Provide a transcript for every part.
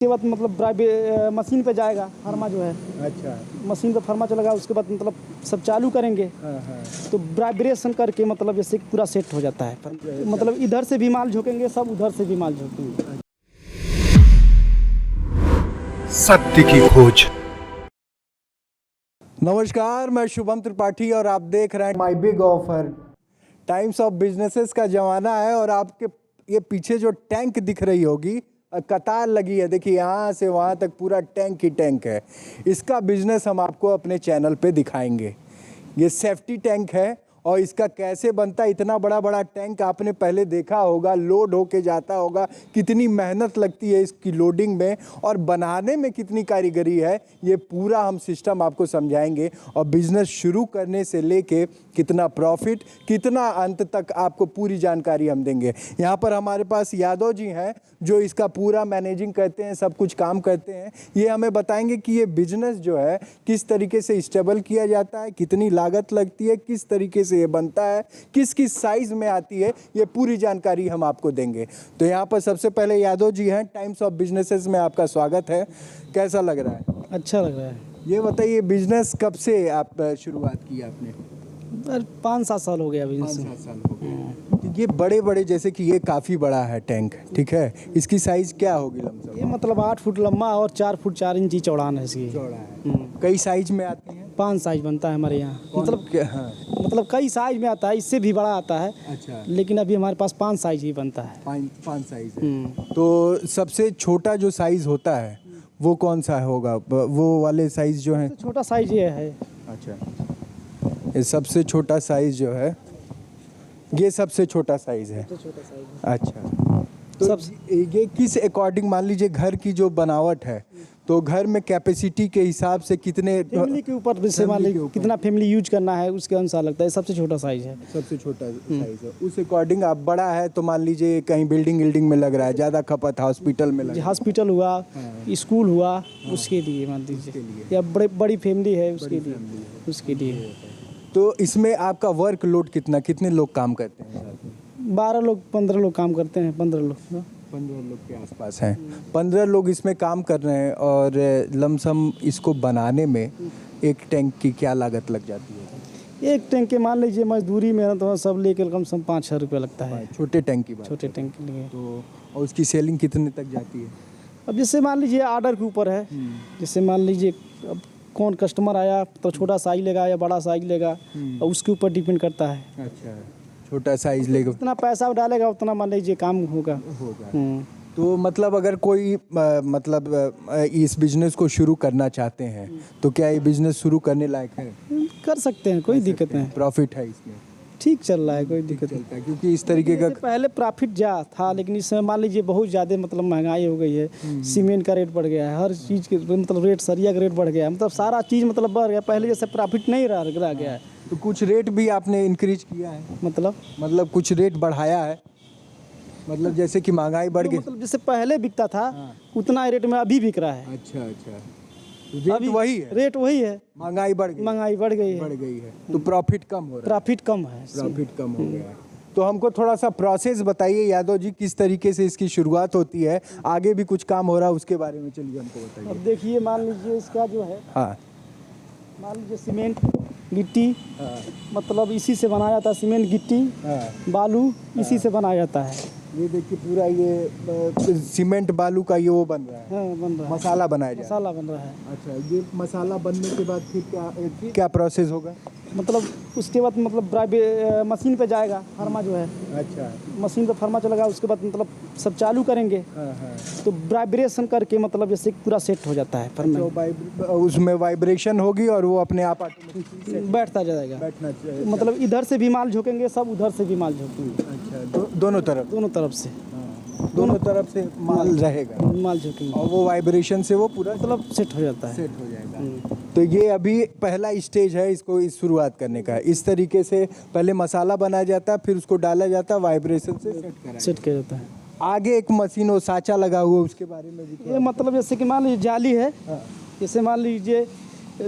के बाद मतलब मशीन पे जाएगा फर्मा जो है। अच्छा। मशीन पे फर्मा चलेगा, उसके बाद मतलब सब चालू करेंगे। हाँ। तो वाइब्रेशन करके मतलब जैसे पूरा सेट हो जाता है। मतलब इधर से भी माल झोंकेंगे, सब उधर से भी माल झोंकेंगे। सत्य की खोज। नमस्कार, मैं शुभम त्रिपाठी और आप देख रहे हैं my big offer. Times of businesses का जमाना है और आपके ये पीछे जो टैंक दिख रही होगी, कतार लगी है, देखिए यहाँ से वहाँ तक पूरा टैंक ही टैंक है। इसका बिजनेस हम आपको अपने चैनल पे दिखाएंगे। ये सेफ्टी टैंक है और इसका कैसे बनता है। इतना बड़ा बड़ा टैंक आपने पहले देखा होगा, लोड होके जाता होगा, कितनी मेहनत लगती है इसकी लोडिंग में और बनाने में कितनी कारीगरी है, ये पूरा हम सिस्टम आपको समझाएंगे। और बिजनेस शुरू करने से लेके कितना प्रॉफिट, कितना अंत तक आपको पूरी जानकारी हम देंगे। यहाँ पर हमारे पास यादव जी हैं जो इसका पूरा मैनेजिंग करते हैं, सब कुछ काम करते हैं। ये हमें बताएंगे कि ये बिजनेस जो है किस तरीके से स्टेबल किया जाता है, कितनी लागत लगती है, किस तरीके से ये बनता है, किस किस साइज में आती है, ये पूरी जानकारी हम आपको देंगे। तो यहाँ पर सबसे पहले यादव जी हैं, टाइम्स ऑफ बिजनेसेस में आपका स्वागत है। कैसा लग रहा है? अच्छा लग रहा है। ये बताइए, बिजनेस कब से आप शुरुआत की आपने? 5-7 साल हो गया अभी। 5-7 साल हो गए। ये बड़े बड़े, जैसे कि ये काफ़ी बड़ा है टैंक, ठीक है, इसकी साइज़ क्या होगी लमसम? ये मतलब 8 फुट लंबा और 4 फुट 4 इंच चौड़ान है इसकी। चौड़ा है। कई साइज में आती हैं? 5 साइज बनता है हमारे यहाँ। हाँ। मतलब कई साइज में आता है, इससे भी बड़ा आता है। अच्छा। लेकिन अभी हमारे पास 5 साइज ही बनता है। 5 साइज है। तो सबसे छोटा जो साइज होता है वो कौन सा होगा? वो वाले साइज जो है? छोटा साइज ये है। अच्छा, ये सबसे छोटा साइज जो है, ये सबसे छोटा साइज है। छोटा साइज। अच्छा, तो ये किस अकॉर्डिंग, मान लीजिए घर की जो बनावट है, तो घर में कैपेसिटी के हिसाब से कितने फैमिली के ऊपर जैसे मान लीजिए कितना फैमिली यूज करना है उसके अनुसार लगता है। सबसे छोटा साइज है। सबसे छोटा साइज है। उस अकॉर्डिंग आप बड़ा है तो मान लीजिए कहीं बिल्डिंग में लग रहा है, ज़्यादा खपत हॉस्पिटल में लग रहा है, हॉस्पिटल हुआ, स्कूल हुआ, उसके लिए मान लीजिए, या बड़ी फैमिली है उसके लिए। तो इसमें आपका वर्क लोड कितने लोग काम करते हैं? 12 लोग 15 लोग काम करते हैं। 15 लोग के आसपास हैं। 15 लोग इसमें काम कर रहे हैं। और लमसम इसको बनाने में एक टैंक की क्या लागत लग जाती है? एक टैंक के मान लीजिए मजदूरी में तो सब लेकर कम से कम 5-6 रुपये लगता है। छोटे टैंक की बात? छोटे टैंक के लिए। तो और उसकी सेलिंग कितने तक जाती है? अब जैसे मान लीजिए आर्डर के ऊपर है। जैसे मान लीजिए अब कौन कस्टमर आया तो छोटा साइज लेगा या बड़ा साइज लेगा, और उसके ऊपर डिपेंड करता है। अच्छा, छोटा साइज लेगा, जितना पैसा डालेगा उतना मान लीजिए काम होगा। तो मतलब अगर कोई इस बिजनेस को शुरू करना चाहते हैं तो क्या ये बिजनेस शुरू करने लायक है? कर सकते हैं, कोई दिक्कत नहीं। प्रॉफिट है इसमें? ठीक चल रहा है, कोई दिक्कत नहीं। क्योंकि इस तरीके का पहले प्रॉफिट जा था, लेकिन इस समय मान लीजिए बहुत ज़्यादा मतलब महंगाई हो गई है। सीमेंट का रेट बढ़ गया है, हर चीज़ के मतलब रेट, सरिया का रेट बढ़ गया है, मतलब सारा चीज़ मतलब बढ़ गया। पहले जैसे प्रॉफिट नहीं रह गया है। तो कुछ रेट भी आपने इंक्रीज किया है? मतलब कुछ रेट बढ़ाया है? मतलब जैसे कि महंगाई बढ़ गई, मतलब जैसे पहले बिकता था उतना रेट में अभी बिक रहा है। अच्छा, रेट वही है? रेट वही है, महंगाई बढ़ गई है तो प्रॉफिट कम हो रहा है। प्रॉफिट कम हो गया है। तो हमको थोड़ा सा प्रोसेस बताइए यादव जी, किस तरीके से इसकी शुरुआत होती है, आगे भी कुछ काम हो रहा है उसके बारे में चलिए हमको बताइए। अब देखिए, मान लीजिए इसका जो है, मान लीजिए सीमेंट गिट्टी, मतलब इसी से बनाया जाता है। सीमेंट गिट्टी बालू इसी से बनाया जाता है। ये देखिए पूरा ये सीमेंट बालू का ये वो बन रहा है। बन रहा है, मसाला बनाया जाए। मसाला बन रहा है। अच्छा, ये मसाला बनने के बाद फिर क्या प्रोसेस होगा? मतलब उसके बाद मतलब मशीन पे जाएगा फर्मा जो है। अच्छा, मशीन पे फर्मा चलेगा, उसके बाद मतलब सब चालू करेंगे। तो वाइब्रेशन करके मतलब जैसे पूरा सेट हो जाता है फर्मा। उसमें वाइब्रेशन होगी और वो अपने आप बैठता जाएगा। बैठना चाहिए। मतलब इधर से भी माल झोंकेंगे, सब उधर से भी माल झोंकेंगे। अच्छा, दोनों तरफ से दोनों तरफ से माल रहेगा, माल झोंकेंगे और वो वाइब्रेशन से वो पूरा मतलब सेट हो जाता है, सेट हो जाएगा। तो ये अभी पहला स्टेज है इसको इस शुरुआत करने का। इस तरीके से पहले मसाला बनाया जाता है, फिर उसको डाला जाता है, वाइब्रेशन से सेट किया जाता है। आगे एक मशीन, वो साँचा लगा हुआ, उसके बारे में भी ये मतलब जैसे कि मान लीजिए जाली है। जैसे मान लीजिए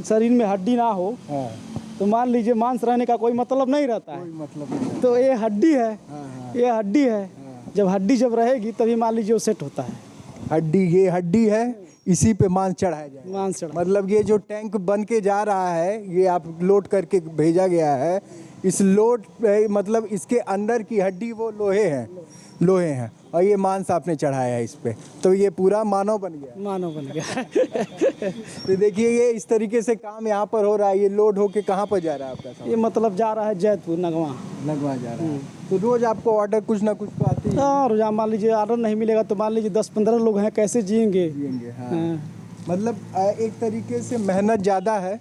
शरीर में हड्डी ना हो तो मान लीजिए मांस रहने का कोई मतलब नहीं रहता है। तो ये हड्डी है, ये हड्डी है। जब हड्डी रहेगी तभी मान लीजिए वो सेट होता है। हड्डी, ये हड्डी है, इसी पे मांस चढ़ाया जाए। मांस चढ़ा मतलब ये जो टैंक बन के जा रहा है, ये आप लोड करके भेजा गया है, इस लोड मतलब इसके अंदर की हड्डी वो लोहे हैं और ये मांस आपने चढ़ाया है इस पे, तो ये पूरा मानव बन गया। मानव बन गया। तो देखिए ये इस तरीके से काम यहाँ पर हो रहा है। ये लोड होके कहाँ पर जा रहा है आपका सामान? ये मतलब जा रहा है जैतपुर नगवा। लगवा जा रहा है। तो रोज आपको ऑर्डर कुछ ना कुछ तो आती है? हाँ, रोजाना मान लीजिए ऑर्डर नहीं मिलेगा तो मान लीजिए 10-15 लोग हैं, कैसे जिएंगे। हाँ। मतलब एक तरीके से मेहनत ज़्यादा है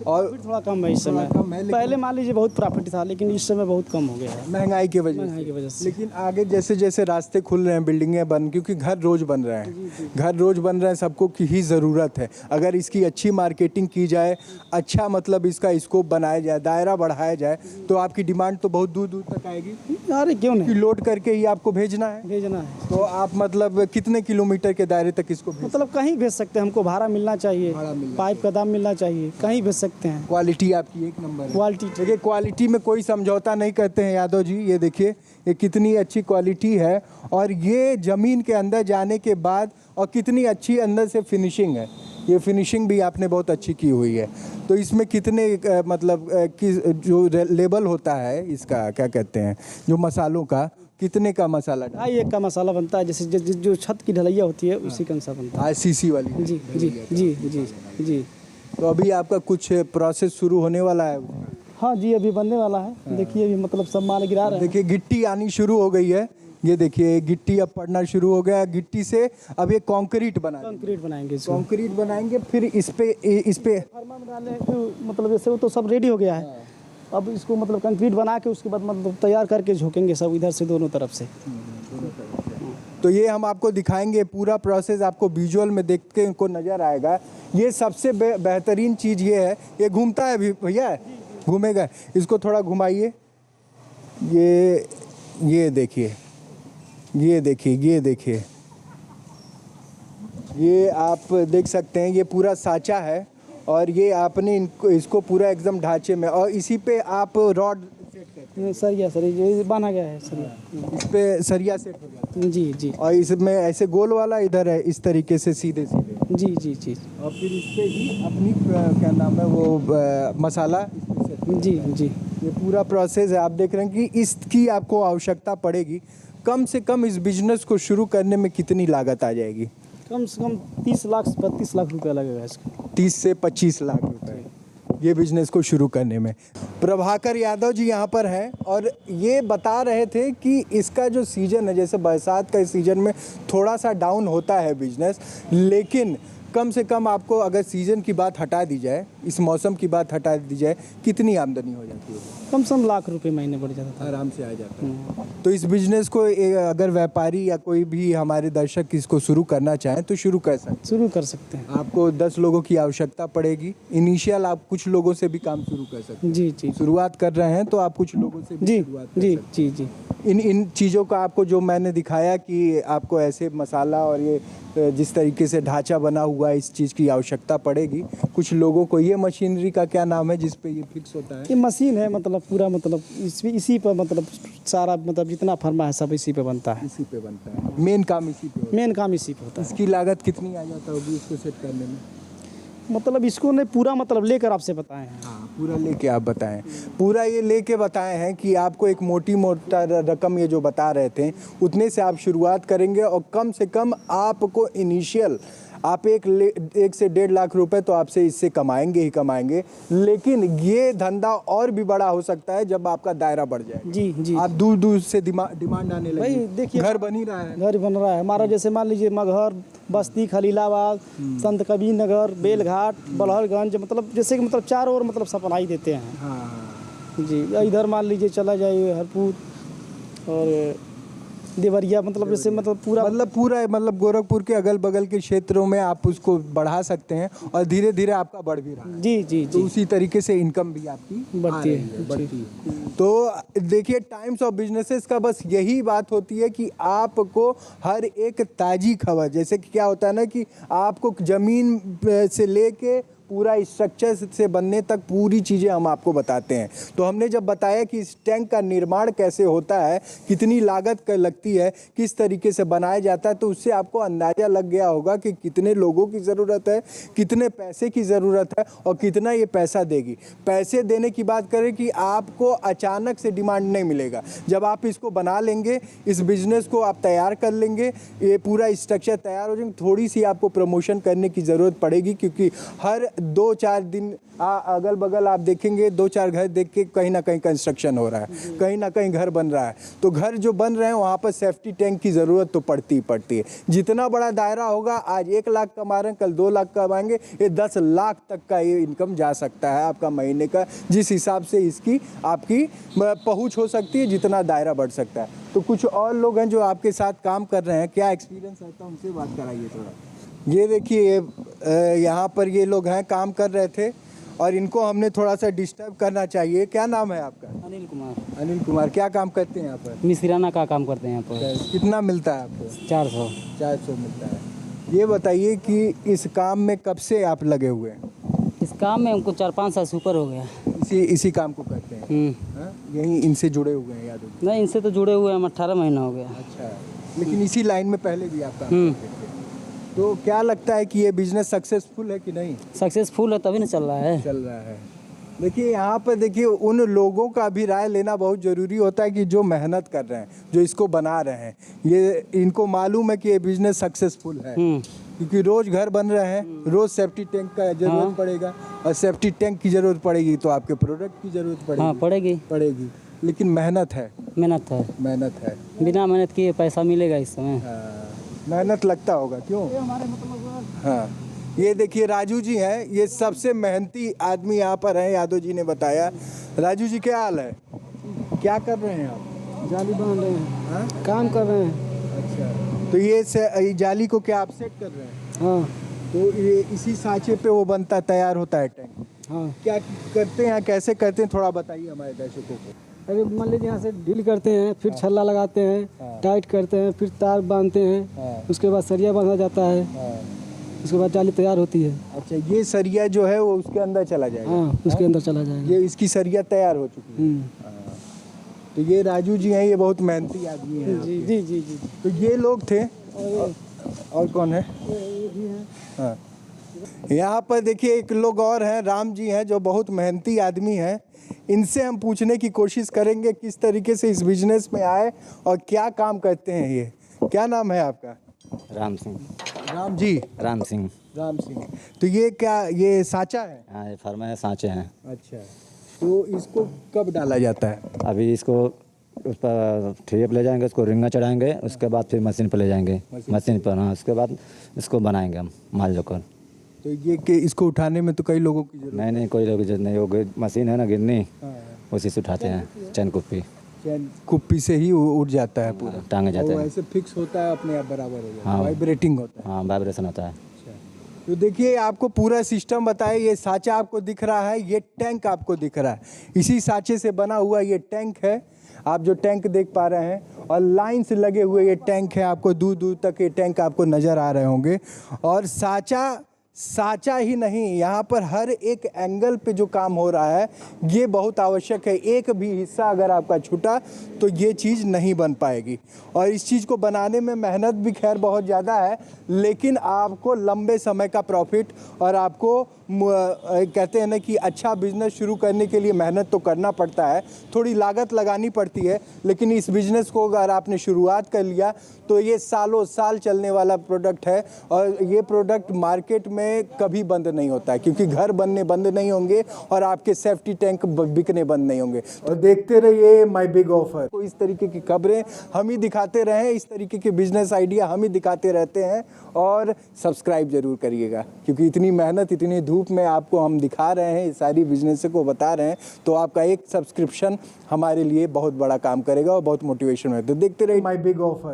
और फिर थोड़ा कम है इस समय। कम है, लेकिन पहले मान लीजिए बहुत प्रॉफिट था, लेकिन इस समय बहुत कम हो गया है महंगाई की महंगाई की वजह से। लेकिन आगे जैसे जैसे रास्ते खुल रहे हैं, बिल्डिंगें बन, क्योंकि घर रोज बन रहे हैं, घर रोज बन रहे हैं, सबको की ही ज़रूरत है। अगर इसकी अच्छी मार्केटिंग की जाए, अच्छा मतलब इसका स्कोप बनाया जाए, दायरा बढ़ाया जाए, तो आपकी डिमांड तो बहुत दूर दूर तक आएगी। अरे क्यों कि नहीं, लोड करके ही आपको भेजना है, भेजना है। तो आप मतलब कितने किलोमीटर के दायरे तक इसको भेज? मतलब कहीं भेज सकते हैं, हमको भाड़ा मिलना चाहिए, भाड़ा मिलना पाइप का दाम मिलना चाहिए, कहीं भेज सकते हैं। क्वालिटी आपकी एक नंबर है। क्वालिटी देखिए क्वालिटी में कोई समझौता नहीं करते हैं यादव जी। ये देखिए ये कितनी अच्छी क्वालिटी है, और ये ज़मीन के अंदर जाने के बाद और कितनी अच्छी अंदर से फिनिशिंग है। ये फिनिशिंग भी आपने बहुत अच्छी की हुई है। तो इसमें कितने मतलब कि जो लेबल होता है इसका, क्या कहते हैं, जो मसालों का, कितने का मसाला? 2.5 का मसाला बनता है, जैसे जो छत की ढलैया होती है उसी का अनुसार बनता RCC वाली? है। जी जी जी जी जी। तो अभी आपका कुछ प्रोसेस शुरू होने वाला है? हाँ जी, अभी बनने वाला है। देखिए अभी मतलब सब माल गिरा रहे हैं। देखिए गिट्टी आनी शुरू हो गई है। ये देखिए गिट्टी अब पड़ना शुरू हो गया। गिट्टी से अब ये कंक्रीट कंक्रीट बनाएंगे इसको। कंक्रीट बनाएंगे, फिर इस पे फर्मा में डालने के मतलब जैसे वो तो सब रेडी हो गया है। अब इसको मतलब कंक्रीट बना के उसके बाद मतलब तैयार करके झोंकेंगे सब इधर से दोनों तरफ से। तो ये हम आपको दिखाएंगे पूरा प्रोसेस, आपको विजुअल में देख के को नज़र आएगा। ये सबसे बेहतरीन चीज़ ये है, ये घूमता है भैया, घूमेगा, इसको थोड़ा घुमाइए। ये देखिए, ये देखिए, ये देखिए, ये आप देख सकते हैं, ये पूरा साँचा है और ये आपने इसको पूरा एकदम ढांचे में, और इसी पे आप रॉड सरिया ये बना गया है सरिया, इस पे सरिया सेट हो जाता जी जी है, और इसमें ऐसे गोल वाला इधर है, इस तरीके से सीधे सीधे, जी जी जी। और फिर इस पे ही अपनी क्या नाम है वो मसाला इस पे सेट। जी जी। ये पूरा प्रोसेस है। आप देख रहे हैं कि इसकी आपको आवश्यकता पड़ेगी। कम से कम इस बिजनेस को शुरू करने में कितनी लागत आ जाएगी? कम से कम 30 लाख से 32 लाख रुपया लगेगा इसका। 30 से 25 लाख रुपए ये बिजनेस को शुरू करने में। प्रभाकर यादव जी यहाँ पर हैं और ये बता रहे थे कि इसका जो सीज़न है, जैसे बरसात का सीज़न में थोड़ा सा डाउन होता है बिजनेस, लेकिन कम से कम आपको अगर सीज़न की बात हटा दी जाए, इस मौसम की बात हटा दी जाए, कितनी आमदनी हो जाती है? कम से कम लाख रुपए महीने बढ़ जाता था। आराम से आ जाता है। तो इस बिजनेस को अगर व्यापारी या कोई भी हमारे दर्शक इसको शुरू करना चाहें तो शुरू कर सकते हैं? शुरू कर सकते हैं। आपको 10 लोगों की आवश्यकता पड़ेगी। इनिशियल आप कुछ लोगों से भी काम शुरू कर सकते हैं। जी जी। शुरुआत कर रहे हैं तो आप कुछ लोगों से भी जी शुरुआत कर जी सकते हैं। जी जी। इन चीज़ों का आपको जो मैंने दिखाया कि आपको ऐसे मसाला और ये जिस तरीके से ढांचा बना हुआ है, इस चीज़ की आवश्यकता पड़ेगी कुछ लोगों को। ये मशीनरी का क्या नाम है जिस पे ये फिक्स होता है? ये मशीन है, मतलब पूरा मतलब इसी पर मतलब सारा मतलब जितना फर्मा है सब इसी पे बनता है। इसी पे बनता है, मेन काम इसी पे होता है। मेन काम इसी पे होता है। इसकी लागत कितनी आ जाता होगी इसको सेट करने में? मतलब इसको नहीं पूरा मतलब लेकर आपसे बताए हैं। हाँ, पूरा लेके आप बताएं। पूरा ये लेके बताए हैं कि आपको एक मोटा रकम ये जो बता रहे थे उतने से आप शुरुआत करेंगे, और कम से कम आपको इनिशियल आप 1 से 1.5 लाख रुपए तो आपसे इससे कमाएंगे ही कमाएंगे, लेकिन ये धंधा और भी बड़ा हो सकता है जब आपका दायरा बढ़ जाए। जी जी। आप दूर दूर से डिमांड आने लगी। भाई देखिए, घर बन ही रहा है। घर बन रहा है हमारा, जैसे मान लीजिए मगहर, बस्ती, खलीलाबाद, संत कबीर नगर, बेलघाट, बलहरगंज, मतलब जैसे कि मतलब चारों ओर मतलब सप्लाई देते हैं। हाँ जी। इधर मान लीजिए चला जाइए हरपुर और देवरिया, मतलब जैसे मतलब पूरा गोरखपुर के अगल बगल के क्षेत्रों में आप उसको बढ़ा सकते हैं, और धीरे धीरे आपका बढ़ भी रहा है। जी जी तो जी। उसी तरीके से इनकम भी आपकी बढ़ती है। आ रही बढ़ती है। तो देखिए टाइम्स ऑफ बिजनेसेस का बस यही बात होती है कि आपको हर एक ताज़ी खबर, जैसे कि क्या होता है ना कि आपको ज़मीन से लेके पूरा स्ट्रक्चर से बनने तक पूरी चीज़ें हम आपको बताते हैं। तो हमने जब बताया कि इस टैंक का निर्माण कैसे होता है, कितनी लागत लगती है, किस तरीके से बनाया जाता है, तो उससे आपको अंदाज़ा लग गया होगा कि कितने लोगों की ज़रूरत है, कितने पैसे की ज़रूरत है और कितना ये पैसा देगी। पैसे देने की बात करें कि आपको अचानक से डिमांड नहीं मिलेगा। जब आप इसको बना लेंगे, इस बिज़नेस को आप तैयार कर लेंगे, ये पूरा स्ट्रक्चर तैयार हो जाएंगे, थोड़ी सी आपको प्रमोशन करने की ज़रूरत पड़ेगी, क्योंकि हर 2-4 दिन अगल बगल आप देखेंगे 2-4 घर देख के कहीं ना कहीं कंस्ट्रक्शन हो रहा है, कहीं ना कहीं घर बन रहा है। तो घर जो बन रहे हैं वहाँ पर सेफ्टी टैंक की ज़रूरत तो पड़ती ही पड़ती है। जितना बड़ा दायरा होगा, आज 1 लाख कमा रहे हैं, कल 2 लाख कमाएंगे, ये 10 लाख तक का ये इनकम जा सकता है आपका महीने का, जिस हिसाब से इसकी आपकी पहुँच हो सकती है, जितना दायरा बढ़ सकता है। तो कुछ और लोग हैं जो आपके साथ काम कर रहे हैं, क्या एक्सपीरियंस रहता है, उनसे बात कराइए थोड़ा। ये देखिए यहाँ पर ये लोग हैं, काम कर रहे थे और इनको हमने थोड़ा सा डिस्टर्ब करना चाहिए। क्या नाम है आपका? अनिल कुमार। अनिल कुमार, क्या काम करते हैं यहाँ पर? मिस्त्राना का काम करते हैं यहाँ पर। कितना मिलता है आपको? 400 मिलता है। ये बताइए कि इस काम में कब से आप लगे हुए हैं? इस काम में हमको 4-5 साल से ऊपर हो गया। इसी काम को करते हैं? हाँ? यहीं इनसे जुड़े हुए हैं यादव जी? नहीं, इनसे तो जुड़े हुए हम 18 महीना हो गया। अच्छा, लेकिन इसी लाइन में पहले भी आप काम करते थे। तो क्या लगता है कि ये बिजनेस सक्सेसफुल है कि नहीं? सक्सेसफुल है तभी ना चल रहा है। चल रहा है। देखिए यहाँ पर देखिए उन लोगों का भी राय लेना बहुत ज़रूरी होता है कि जो मेहनत कर रहे हैं, जो इसको बना रहे हैं, ये इनको मालूम है कि ये बिजनेस सक्सेसफुल है, क्योंकि रोज़ घर बन रहे हैं, रोज़ सेफ्टी टैंक का ज़रूरत पड़ेगा, और सेफ्टी टैंक की ज़रूरत पड़ेगी तो आपके प्रोडक्ट की ज़रूरत पड़ेगी। हाँ, पड़ेगी। लेकिन मेहनत है। मेहनत है। बिना मेहनत किए पैसा मिलेगा इस समय? मेहनत लगता होगा, क्यों? हाँ, ये देखिए राजू जी हैं, ये सबसे मेहनती आदमी यहाँ पर हैं, यादव जी ने बताया। राजू जी, क्या हाल है? क्या कर रहे हैं आप? जाली बना रहे हैं। हाँ? काम कर रहे हैं। अच्छा, तो ये जाली को क्या आप सेट कर रहे हैं? हाँ। तो ये इसी सांचे पे वो बनता, तैयार होता है टैंक? हाँ। क्या करते हैं, कैसे करते हैं, थोड़ा बताइए हमारे दर्शकों को। अरे मान लीजिए यहाँ से ढील करते हैं, फिर छल्ला लगाते हैं, टाइट करते हैं, फिर तार बांधते हैं, उसके बाद सरिया बांधा जाता है, उसके बाद जाली तैयार होती है। अच्छा, ये सरिया जो है वो उसके अंदर चला जाएगा? हाँ, उसके अंदर चला जाएगा। ये इसकी सरिया तैयार हो चुकी है। तो ये राजू जी हैं, ये बहुत मेहनती आदमी हैं। जी। तो ये लोग थे, और कौन है? हाँ, यहाँ पर देखिए एक लोग और हैं, राम जी हैं, जो बहुत मेहनती आदमी हैं। इनसे हम पूछने की कोशिश करेंगे किस तरीके से इस बिजनेस में आए और क्या काम करते हैं ये। क्या नाम है आपका? राम सिंह। राम जी? राम सिंह। तो ये क्या, ये सांचा है? हाँ, ये फर्मा है, सांचे हैं। अच्छा, तो इसको कब डाला जाता है? अभी इसको उस पर ठेप ले जाएंगे, उसको रिंगा चढ़ाएंगे, उसके बाद फिर मशीन पर ले जाएंगे, मशीन पर। हाँ, उसके बाद इसको बनाएंगे हम माल जोकर। तो ये कि इसको उठाने में तो कई लोगों की जरूरत? नहीं, कोई लोग जरूरत नहीं, वो मशीन है ना गिरनी, उसी से उठाते हैं, चैन कुप्पी से ही उठ जाता है पूरा, टांगे जाते हैं। ऐसे फिक्स होता है, अपने आप बराबर हो जाता है। हाँ, वाइब्रेटिंग होता है। हाँ, वाइब्रेशन होता है। तो देखिए आपको पूरा सिस्टम बताया। ये सांचा आपको दिख रहा है, ये टैंक आपको दिख रहा है, इसी सांचे से बना हुआ ये टैंक है। आप जो टैंक देख पा रहे हैं, और लाइन से लगे हुए ये टैंक है, आपको दूर दूर तक ये टैंक आपको नज़र आ रहे होंगे। और सांचा ही नहीं, यहाँ पर हर एक एंगल पे जो काम हो रहा है ये बहुत आवश्यक है। एक भी हिस्सा अगर आपका छूटा तो ये चीज़ नहीं बन पाएगी। और इस चीज़ को बनाने में मेहनत भी खैर बहुत ज़्यादा है, लेकिन आपको लंबे समय का प्रॉफिट, और आपको कहते हैं ना कि अच्छा बिजनेस शुरू करने के लिए मेहनत तो करना पड़ता है, थोड़ी लागत लगानी पड़ती है, लेकिन इस बिज़नेस को अगर आपने शुरुआत कर लिया तो ये सालों साल चलने वाला प्रोडक्ट है। और ये प्रोडक्ट मार्केट में कभी बंद नहीं होता है, क्योंकि घर बनने बंद नहीं होंगे और आपके सेफ्टी टैंक बिकने बंद नहीं होंगे। और देखते रहिए माय बिग ऑफर। तो इस तरीके की खबरें हम ही दिखाते रहें, इस तरीके के बिजनेस आइडिया हम ही दिखाते रहते हैं। और सब्सक्राइब जरूर करिएगा, क्योंकि इतनी मेहनत, इतनी धूप में आपको हम दिखा रहे हैं, सारी बिजनेस को बता रहे हैं, तो आपका एक सब्सक्रिप्शन हमारे लिए बहुत बड़ा काम करेगा और बहुत मोटिवेशन है। तो देखते रहिए माय बिग ऑफर।